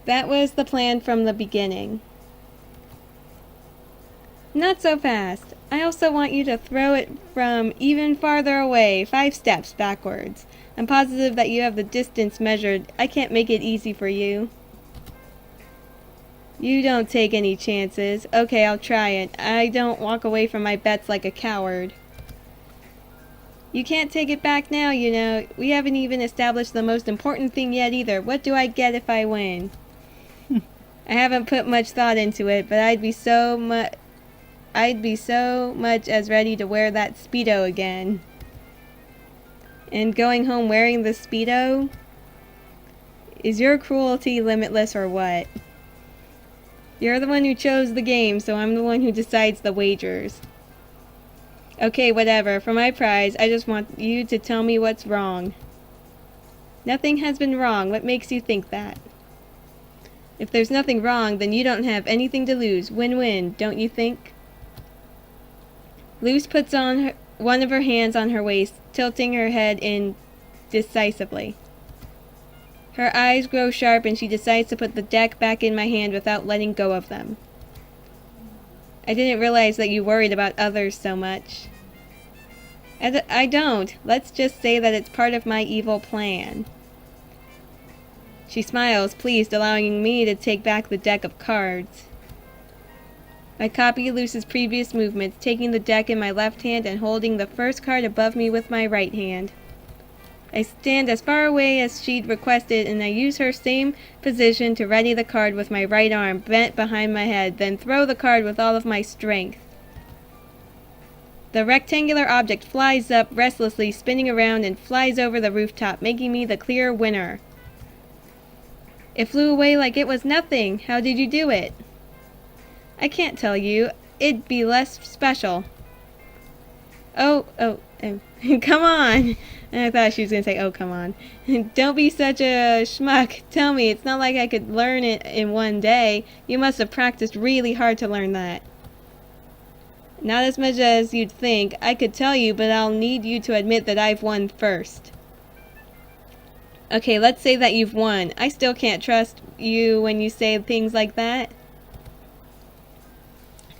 That was the plan from the beginning. Not so fast. I also want you to throw it from even farther away, 5 steps backwards. I'm positive that you have the distance measured. I can't make it easy for you. You don't take any chances. Okay, I'll try it. I don't walk away from my bets like a coward. You can't take it back now, you know. We haven't even established the most important thing yet either. What do I get if I win? I haven't put much thought into it, but I'd be so much as ready to wear that Speedo again. And going home wearing the Speedo? Is your cruelty limitless or what? You're the one who chose the game, so I'm the one who decides the wagers. Okay, whatever. For my prize, I just want you to tell me what's wrong. Nothing has been wrong. What makes you think that? If there's nothing wrong, then you don't have anything to lose. Win-win, don't you think? Luce puts on one of her hands on her waist, tilting her head in decisively. Her eyes grow sharp and she decides to put the deck back in my hand without letting go of them. I didn't realize that you worried about others so much. I don't. Let's just say that it's part of my evil plan. She smiles, pleased, allowing me to take back the deck of cards. I copy Luce's previous movements, taking the deck in my left hand and holding the first card above me with my right hand. I stand as far away as she'd requested, and I use her same position to ready the card with my right arm bent behind my head, then throw the card with all of my strength. The rectangular object flies up restlessly, spinning around, and flies over the rooftop, making me the clear winner. It flew away like it was nothing. How did you do it? I can't tell you. It'd be less special. Oh, come on. I thought she was going to say, oh, come on. Don't be such a schmuck. Tell me, it's not like I could learn it in one day. You must have practiced really hard to learn that. Not as much as you'd think. I could tell you, but I'll need you to admit that I've won first. Okay, let's say that you've won. I still can't trust you when you say things like that.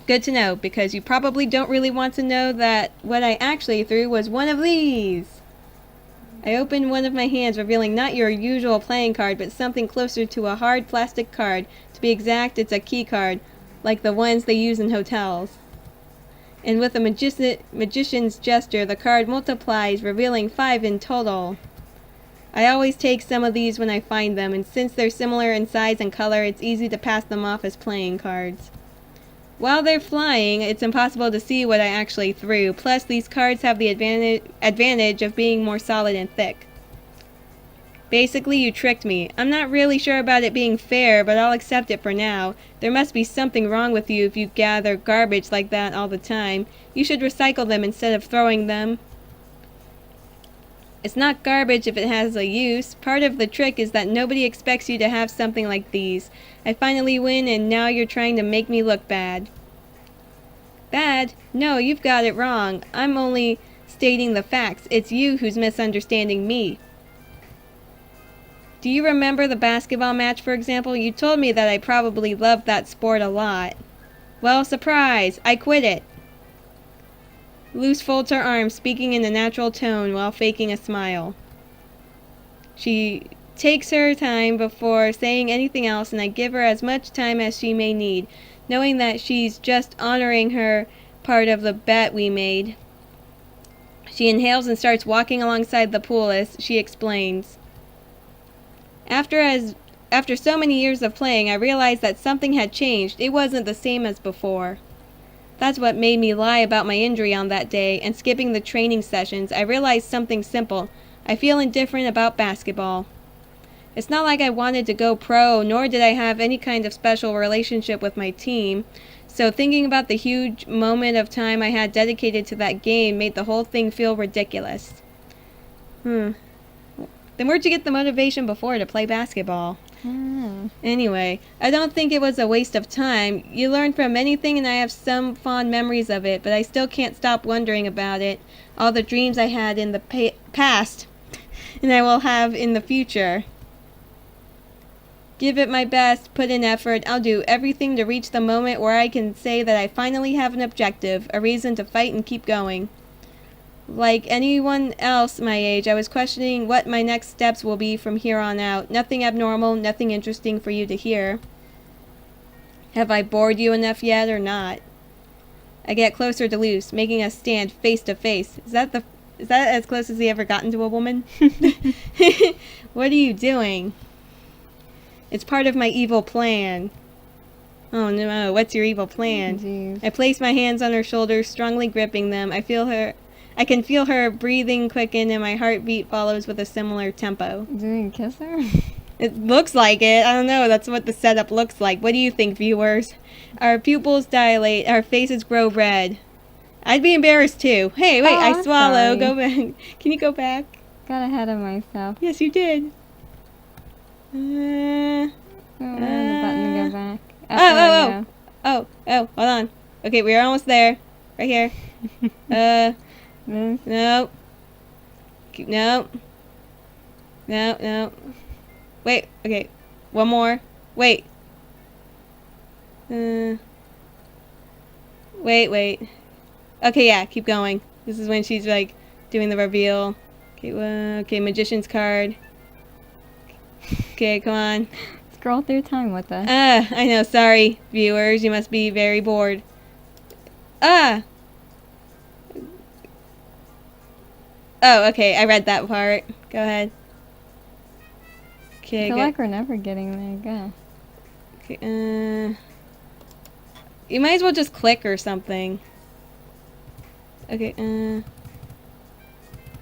Good to know, because you probably don't really want to know that what I actually threw was one of these. I opened one of my hands, revealing not your usual playing card, but something closer to a hard plastic card. To be exact, it's a key card, like the ones they use in hotels. And with a magician's gesture, the card multiplies, revealing 5 in total. I always take some of these when I find them, and since they're similar in size and color, it's easy to pass them off as playing cards. While they're flying, it's impossible to see what I actually threw, plus these cards have the advantage of being more solid and thick. Basically, you tricked me. I'm not really sure about it being fair, but I'll accept it for now. There must be something wrong with you if you gather garbage like that all the time. You should recycle them instead of throwing them. It's not garbage if it has a use. Part of the trick is that nobody expects you to have something like these. I finally win, and now you're trying to make me look bad. Bad? No, you've got it wrong. I'm only stating the facts. It's you who's misunderstanding me. Do you remember the basketball match, for example? You told me that I probably loved that sport a lot. Well, surprise! I quit it. Luce folds her arms, speaking in a natural tone while faking a smile. She takes her time before saying anything else, and I give her as much time as she may need, knowing that she's just honoring her part of the bet we made. She inhales and starts walking alongside the pool as she explains. After so many years of playing, I realized that something had changed. It wasn't the same as before. That's what made me lie about my injury on that day, and skipping the training sessions. I realized something simple. I feel indifferent about basketball. It's not like I wanted to go pro, nor did I have any kind of special relationship with my team. So thinking about the huge moment of time I had dedicated to that game made the whole thing feel ridiculous. Then where'd you get the motivation before to play basketball? Anyway, I don't think it was a waste of time. You learn from anything, and I have some fond memories of it, but I still can't stop wondering about it. All the dreams I had in the past, and I will have in the future. Give it my best, put in effort. I'll do everything to reach the moment where I can say that I finally have an objective, a reason to fight and keep going. Like anyone else my age, I was questioning what my next steps will be from here on out. Nothing abnormal, nothing interesting for you to hear. Have I bored you enough yet or not? I get closer to Luce, making us stand face to face. Is that as close as he ever gotten to a woman? What are you doing? It's part of my evil plan. Oh no, what's your evil plan? Jeez. I place my hands on her shoulders, strongly gripping them. I can feel her breathing quicken and my heartbeat follows with a similar tempo. Do you kiss her? It looks like it. I don't know. That's what the setup looks like. What do you think, viewers? Our pupils dilate. Our faces grow red. I'd be embarrassed too. Hey, wait, I swallow. Sorry. Go back. Can you go back? Got ahead of myself. Yes, you did. The button to go back. Oh, hold on. Okay, we're almost there. Right here. This. No. No. No. Wait, okay. One more. Wait. Wait. Okay, yeah, keep going. This is when she's like doing the reveal. Okay, okay, magician's card. Okay, come on. Scroll through time with us. I know, sorry, viewers. You must be very bored. Oh, okay, I read that part. Go ahead. Okay, I feel like we're never getting there. Go. Okay, you might as well just click or something. Okay,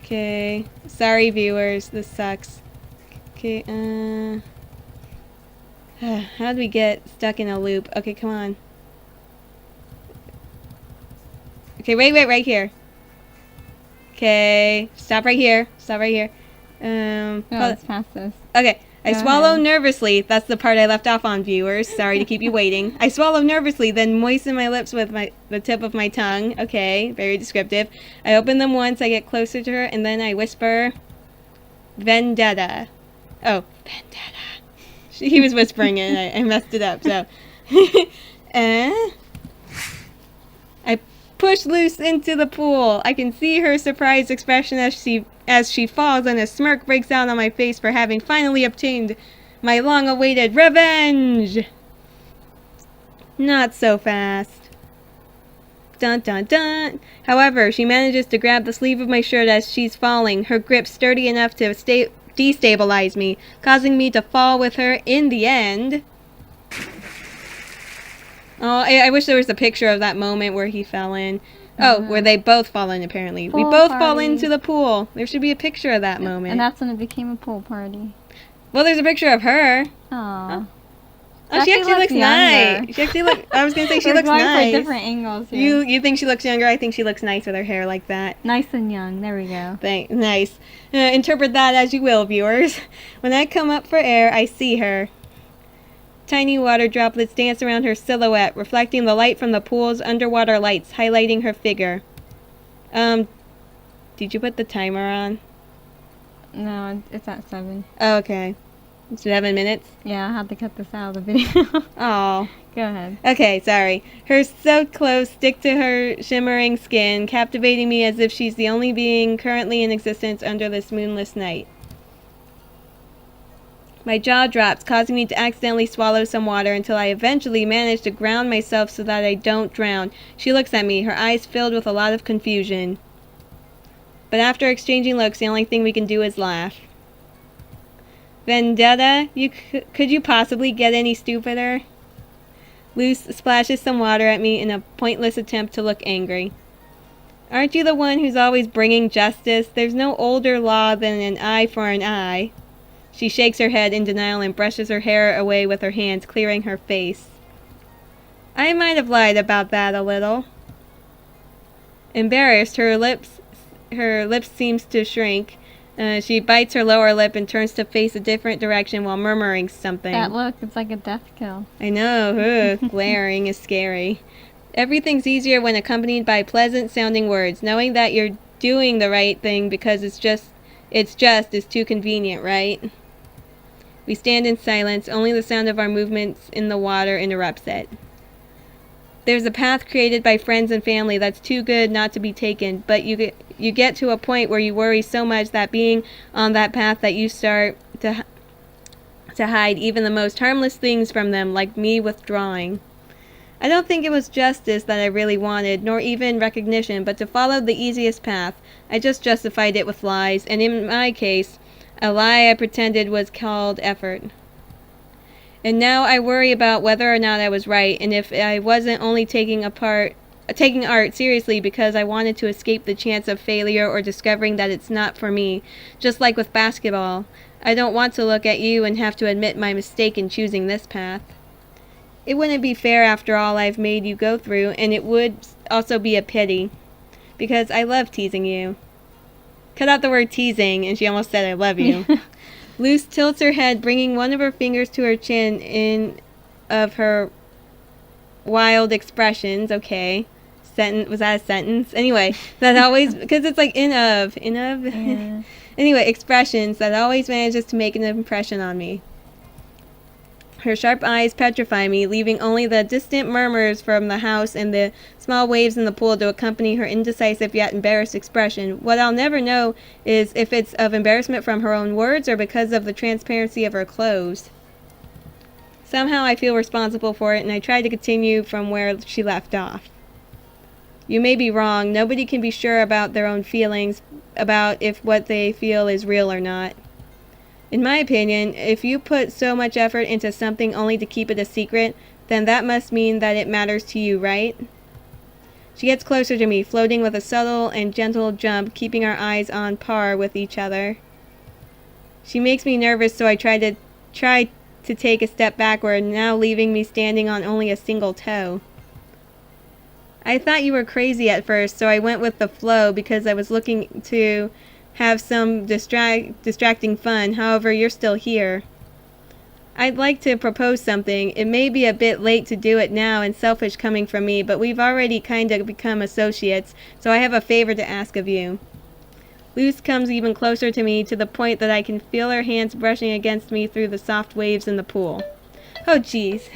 okay. Sorry, viewers. This sucks. Okay, how do we get stuck in a loop? Okay, come on. Okay, wait, right here. Okay, stop right here. Let's pass this. Okay, I Go swallow ahead. nervously. That's the part I left off on, viewers. Sorry to keep you waiting. I swallow nervously, then moisten my lips with the tip of my tongue. Okay, very descriptive. I open them once, I get closer to her, and then I whisper, Vendetta. Oh, Vendetta. He was whispering it, and I messed it up, so. I push Luce into the pool. I can see her surprised expression as she falls, and a smirk breaks out on my face for having finally obtained my long-awaited revenge. Not so fast. Dun dun dun. However, she manages to grab the sleeve of my shirt as she's falling, her grip sturdy enough to destabilize me, causing me to fall with her in the end. Oh, I wish there was a picture of that moment where he fell in. Oh, where they both fall in, apparently. We Pool both fall party. into the pool. There should be a picture of that moment. And that's when it became a pool party. Well, there's a picture of her. Aww. Oh, she actually looks nice. younger. She actually I was going to say she We're looks going nice. for different angles here. You think she looks younger? I think she looks nice with her hair like that. Nice and young. There we go. Nice. Interpret that as you will, viewers. When I come up for air, I see her. Tiny water droplets dance around her silhouette, reflecting the light from the pool's underwater lights, highlighting her figure. Did you put the timer on? No, it's at 7. Oh, okay. 7 minutes? Yeah, I had to cut this out of the video. Oh. Go ahead. Okay, sorry. Her so close stick to her shimmering skin, captivating me as if she's the only being currently in existence under this moonless night. My jaw drops, causing me to accidentally swallow some water until I eventually manage to ground myself so that I don't drown. She looks at me, her eyes filled with a lot of confusion. But after exchanging looks, the only thing we can do is laugh. Vendetta, could you possibly get any stupider? Luce splashes some water at me in a pointless attempt to look angry. Aren't you the one who's always bringing justice? There's no older law than an eye for an eye. She shakes her head in denial and brushes her hair away with her hands, clearing her face. I might have lied about that a little. Embarrassed, her lips seems to shrink. She bites her lower lip and turns to face a different direction while murmuring something. That look, it's like a death kill. I know, glaring is scary. Everything's easier when accompanied by pleasant-sounding words. Knowing that you're doing the right thing because it's just is too convenient, right? We stand in silence, only the sound of our movements in the water interrupts it. There's a path created by friends and family that's too good not to be taken, but you get to a point where you worry so much that being on that path that you start to hide even the most harmless things from them, like me withdrawing. I don't think it was justice that I really wanted, nor even recognition, but to follow the easiest path. I just justified it with lies, and in my case, a lie I pretended was called effort. And now I worry about whether or not I was right, and if I wasn't only taking art seriously because I wanted to escape the chance of failure or discovering that it's not for me, just like with basketball. I don't want to look at you and have to admit my mistake in choosing this path. It wouldn't be fair after all I've made you go through, and it would also be a pity, because I love teasing you. Cut out the word teasing, and she almost said I love you. Luce tilts her head, bringing one of her fingers to her chin in of her wild expressions. Okay. Was that a sentence? Anyway, that always, because it's like in of. Yeah. Anyway, expressions that always manages to make an impression on me. Her sharp eyes petrify me, leaving only the distant murmurs from the house and the small waves in the pool to accompany her indecisive yet embarrassed expression. What I'll never know is if it's of embarrassment from her own words or because of the transparency of her clothes. Somehow I feel responsible for it, and I try to continue from where she left off. You may be wrong. Nobody can be sure about their own feelings, about if what they feel is real or not. In my opinion, if you put so much effort into something only to keep it a secret, then that must mean that it matters to you, right? She gets closer to me, floating with a subtle and gentle jump, keeping our eyes on par with each other. She makes me nervous, so I try to take a step backward, now leaving me standing on only a single toe. I thought you were crazy at first, so I went with the flow because I was looking to have some distracting fun. However, you're still here. I'd like to propose something. It may be a bit late to do it now and selfish coming from me, but we've already kind of become associates, so I have a favor to ask of you. Luce comes even closer to me, to the point that I can feel her hands brushing against me through the soft waves in the pool. Oh, jeez.